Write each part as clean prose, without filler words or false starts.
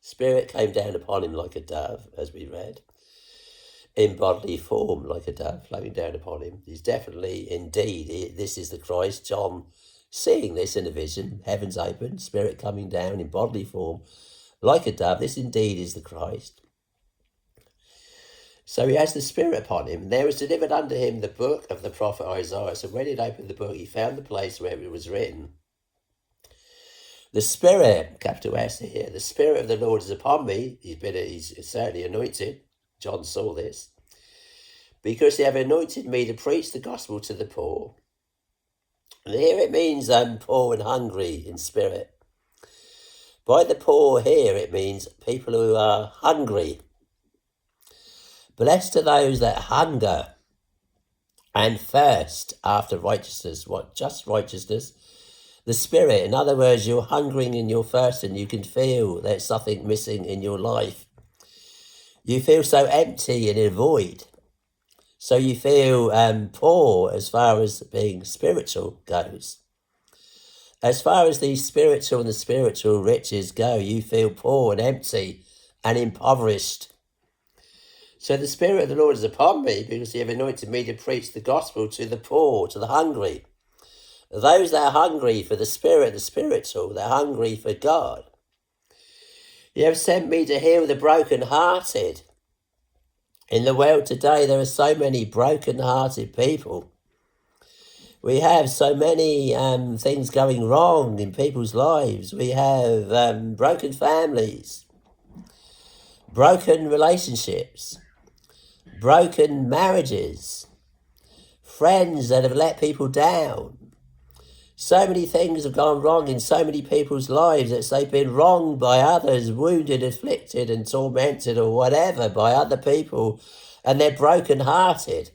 Spirit came down upon him like a dove, as we read, in bodily form like a dove flowing down upon him. He's definitely, indeed, this is the Christ. John seeing this in a vision, heavens open, Spirit coming down in bodily form like a dove. This indeed is the Christ. So he has the Spirit upon him. And there was delivered unto him the book of the prophet Isaiah. So when he'd opened the book, he found the place where it was written, the Spirit, capital S here, the Spirit of the Lord is upon me. He's certainly anointed. John saw this. Because he have anointed me to preach the gospel to the poor. And here it means poor and hungry in spirit. By the poor here it means people who are hungry. Blessed are those that hunger and thirst after righteousness. What? Just righteousness. The Spirit, in other words, you're hungering and you're thirsting. You can feel there's something missing in your life. You feel so empty and in a void. So you feel poor as far as being spiritual goes. As far as the spiritual and the spiritual riches go, you feel poor and empty and impoverished. So the Spirit of the Lord is upon me because he have anointed me to preach the gospel to the poor, to the hungry. Those that are hungry for the Spirit, the spiritual, they're hungry for God. You have sent me to heal the brokenhearted. In the world today, there are so many broken-hearted people. We have so many things going wrong in people's lives. We have broken families, broken relationships, broken marriages, friends that have let people down. So many things have gone wrong in so many people's lives that they've been wronged by others, wounded, afflicted and tormented or whatever by other people, and they're broken-hearted.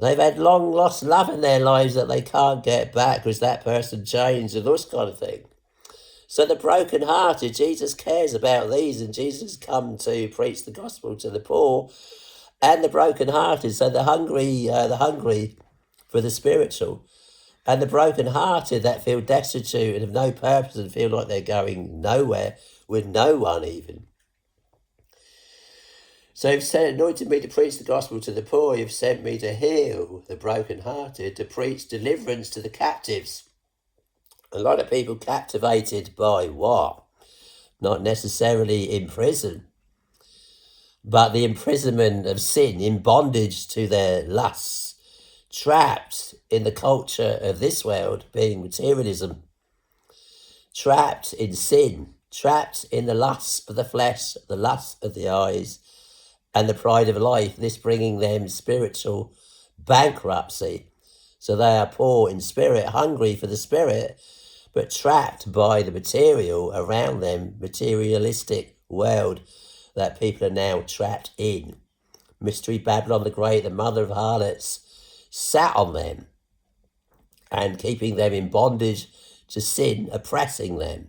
They've had long lost love in their lives that they can't get back because that person changed and this kind of thing. So the broken-hearted, Jesus cares about these, and Jesus come to preach the gospel to the poor and the broken-hearted. So the hungry for the spiritual, and the broken-hearted that feel destitute and have no purpose and feel like they're going nowhere with no one even. So you've anointed me to preach the gospel to the poor. You've sent me to heal the broken-hearted, to preach deliverance to the captives. A lot of people captivated by what? Not necessarily in prison, but the imprisonment of sin, in bondage to their lusts, trapped in the culture of this world, being materialism, trapped in sin, trapped in the lust of the flesh, the lust of the eyes, and the pride of life, this bringing them spiritual bankruptcy. So they are poor in spirit, hungry for the Spirit, but trapped by the material around them, materialistic world that people are now trapped in. Mystery Babylon the Great, the mother of harlots, sat on them and keeping them in bondage to sin, oppressing them.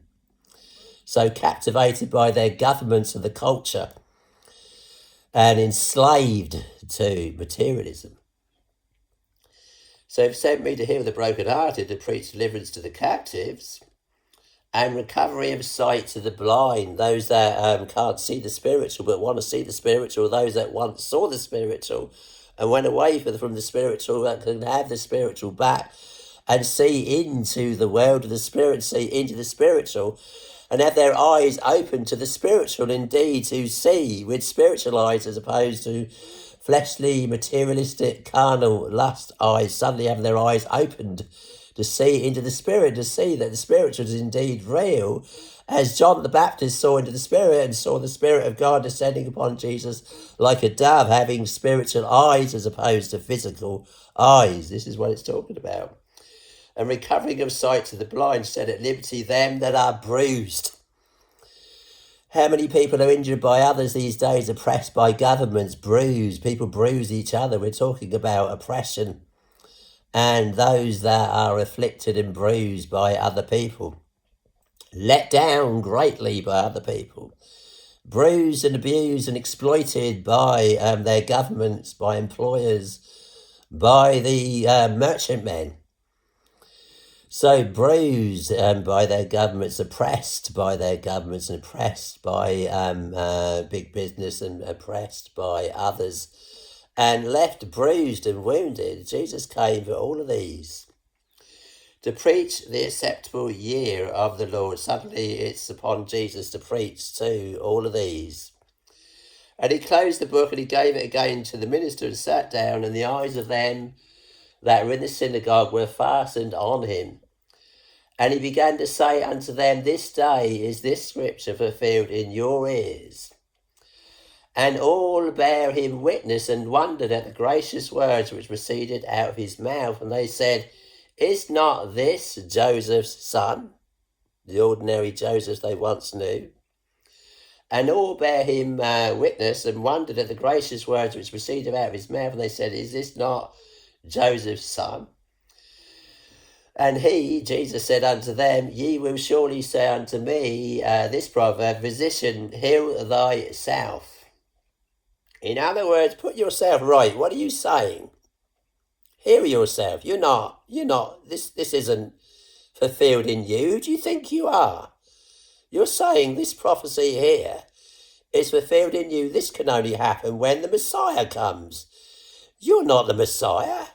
So captivated by their governments and the culture and enslaved to materialism. So you've sent me to heal the brokenhearted, to preach deliverance to the captives and recovery of sight to the blind, those that can't see the spiritual but want to see the spiritual, those that once saw the spiritual and went away from the spiritual, that can have the spiritual back and see into the world of the Spirit, see into the spiritual, and have their eyes open to the spiritual, indeed, to see with spiritual eyes as opposed to fleshly, materialistic, carnal, lust eyes, suddenly having their eyes opened to see into the Spirit, to see that the spiritual is indeed real, as John the Baptist saw into the Spirit and saw the Spirit of God descending upon Jesus like a dove, having spiritual eyes as opposed to physical eyes. This is what it's talking about. And recovering of sight to the blind, set at liberty them that are bruised. How many people are injured by others these days, oppressed by governments, bruised? People bruise each other. We're talking about oppression and those that are afflicted and bruised by other people, let down greatly by other people, bruised and abused and exploited by their governments, by employers, by the merchantmen. So bruised by their governments, oppressed by their governments, and oppressed by big business, and oppressed by others, and left bruised and wounded, Jesus came for all of these to preach the acceptable year of the Lord. Suddenly it's upon Jesus to preach to all of these. And he closed the book and he gave it again to the minister and sat down, and the eyes of them that were in the synagogue were fastened on him. And he began to say unto them, This day is this scripture fulfilled in your ears. And all bare him witness and wondered at the gracious words which proceeded out of his mouth. And they said, Is not this Joseph's son? The ordinary Joseph they once knew. And all bare him witness and wondered at the gracious words which proceeded out of his mouth. And they said, Is this not Joseph's son? And he, Jesus, said unto them, Ye will surely say unto me this proverb, Physician, heal thyself. In other words, put yourself right. What are you saying? Heal yourself. You're not. This isn't fulfilled in you. Who do you think you are? You're saying this prophecy here is fulfilled in you. This can only happen when the Messiah comes. You're not the Messiah.